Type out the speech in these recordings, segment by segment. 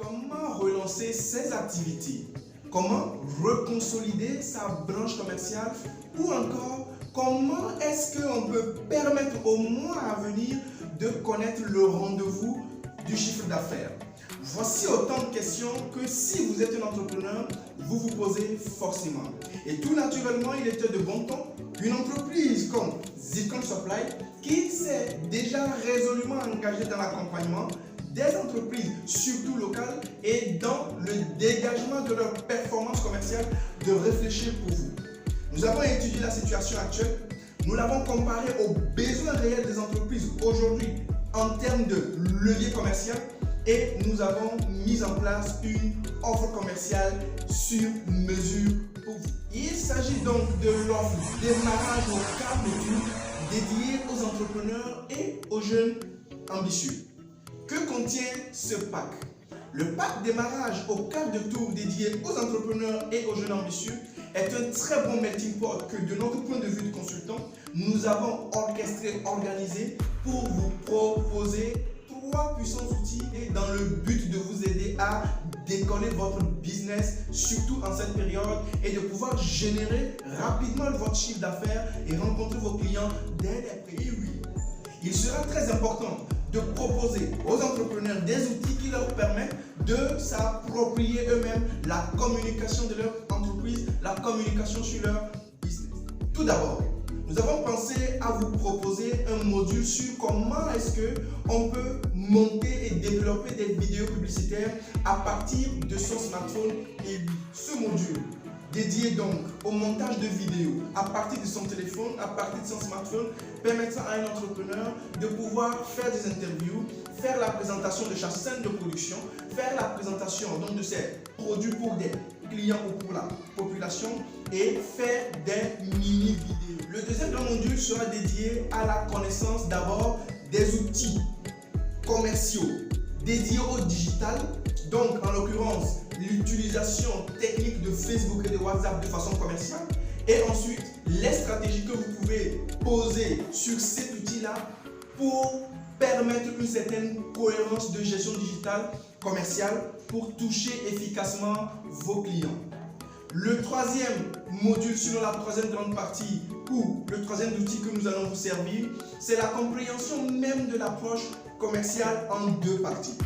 Comment relancer ses activités? Comment reconsolider sa branche commerciale? Ou encore, comment est-ce qu'on peut permettre au mois à venir de connaître le rendez-vous du chiffre d'affaires? Voici autant de questions que si vous êtes un entrepreneur, vous vous posez forcément. Et tout naturellement, il était de bon ton qu'une entreprise comme Zircon Supply, qui s'est déjà résolument engagée dans l'accompagnement des entreprises, surtout locales, et dans le dégagement de leur performance commerciale, de réfléchir pour vous. Nous avons étudié la situation actuelle, nous l'avons comparée aux besoins réels des entreprises aujourd'hui en termes de levier commercial et nous avons mis en place une offre commerciale sur mesure pour vous. Il s'agit donc de l'offre démarrage au cadre de tour dédiée aux entrepreneurs et aux jeunes ambitieux. Que contient ce pack? Le pack démarrage au cadre de tour dédié aux entrepreneurs et aux jeunes ambitieux est un très bon melting pot que de notre point de vue de consultant, nous avons orchestré, organisé pour vous proposer 3 puissants outils dans le but de vous aider à décoller votre business, surtout en cette période, et de pouvoir générer rapidement votre chiffre d'affaires et rencontrer vos clients dès les prix. Oui, il sera très important de proposer aux entrepreneurs des outils qui leur permettent de s'approprier eux-mêmes la communication de leur entreprise, la communication sur leur business. Tout d'abord, nous avons pensé à vous proposer un module sur comment est-ce qu'on peut monter et développer des vidéos publicitaires à partir de son smartphone. Et ce module dédié donc au montage de vidéos à partir de son téléphone, à partir de son smartphone, permettra à un entrepreneur de pouvoir faire des interviews, faire la présentation de sa scène de production, faire la présentation donc de ses produits pour des clients ou pour la population et faire des mini-vidéos. Le deuxième grand module sera dédié à la connaissance d'abord des outils commerciaux dédiés au digital, donc en l'occurrence l'utilisation technique de Facebook et de WhatsApp de façon commerciale, et ensuite les stratégies que vous pouvez poser sur cet outil-là pour permettre une certaine cohérence de gestion digitale commerciale pour toucher efficacement vos clients. Le troisième module, sinon la troisième grande partie, ou le troisième outil que nous allons vous servir, c'est la compréhension même de l'approche commerciale en 2 parties.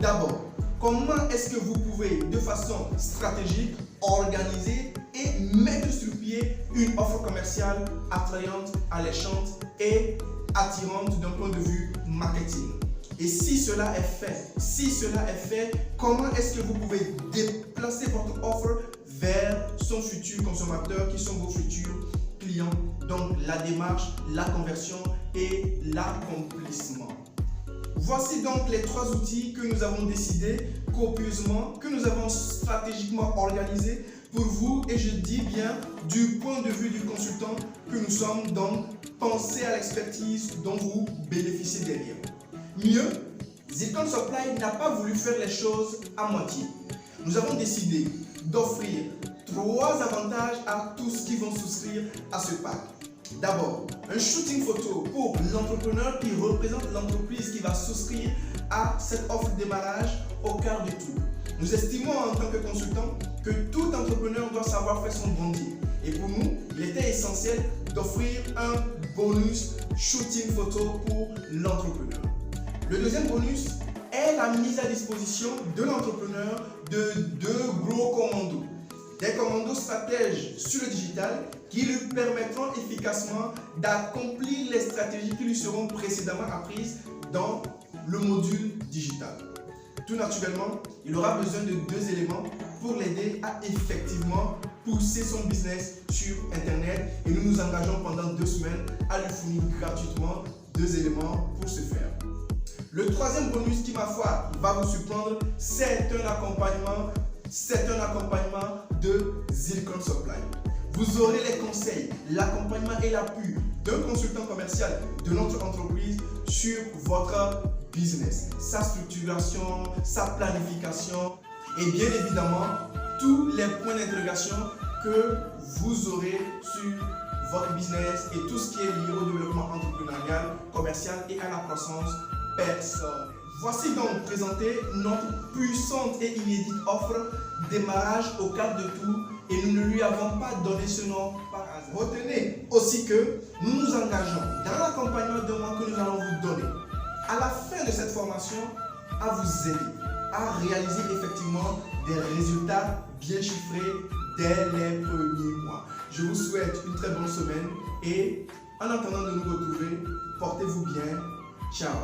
D'abord, comment est-ce que vous pouvez de façon stratégique organiser et mettre sur pied une offre commerciale attrayante, alléchante et attirante d'un point de vue marketing. Et si cela est fait, comment est-ce que vous pouvez déplacer votre offre vers son futur consommateur qui sont vos futurs clients. Donc la démarche, la conversion et l'accomplissement. Voici donc les 3 outils que nous avons décidé copieusement, que nous avons stratégiquement organisés pour vous, et je dis bien du point de vue du consultant que nous sommes. Donc pensez à l'expertise dont vous bénéficiez derrière. Mieux, Zircon Supply n'a pas voulu faire les choses à moitié. Nous avons décidé d'offrir 3 avantages à tous qui vont souscrire à ce pack. D'abord, un shooting photo pour l'entrepreneur qui représente l'entreprise qui va souscrire à cette offre de démarrage au quart de tour. Nous estimons en tant que consultant que tout entrepreneur doit savoir faire son branding. Et pour nous, il était essentiel d'offrir un bonus shooting photo pour l'entrepreneur. Le deuxième bonus est la mise à disposition de l'entrepreneur de 2 gros commandos. Des commandos stratèges sur le digital qui lui permettront efficacement d'accomplir les stratégies qui lui seront précédemment apprises dans le module digital. Tout naturellement, il aura besoin de 2 éléments pour l'aider à effectivement pousser son business sur Internet, et nous nous engageons pendant 2 semaines à lui fournir gratuitement 2 éléments pour ce faire. Le troisième bonus qui, ma foi, va vous surprendre, c'est un accompagnement de Zircon Supply. Vous aurez les conseils, l'accompagnement et l'appui d'un consultant commercial de notre entreprise sur votre business, sa structuration, sa planification et bien évidemment tous les points d'interrogation que vous aurez sur votre business et tout ce qui est lié au développement entrepreneurial, commercial et à la croissance personnelle. Voici donc présenter notre puissante et inédite offre démarrage au 4 de tours et nous ne lui avons pas donné ce nom par hasard. Retenez aussi que nous nous engageons dans l'accompagnement de mois que nous allons vous donner à la fin de cette formation à vous aider à réaliser effectivement des résultats bien chiffrés dès les premiers mois. Je vous souhaite une très bonne semaine et en attendant de nous retrouver, portez-vous bien. Ciao.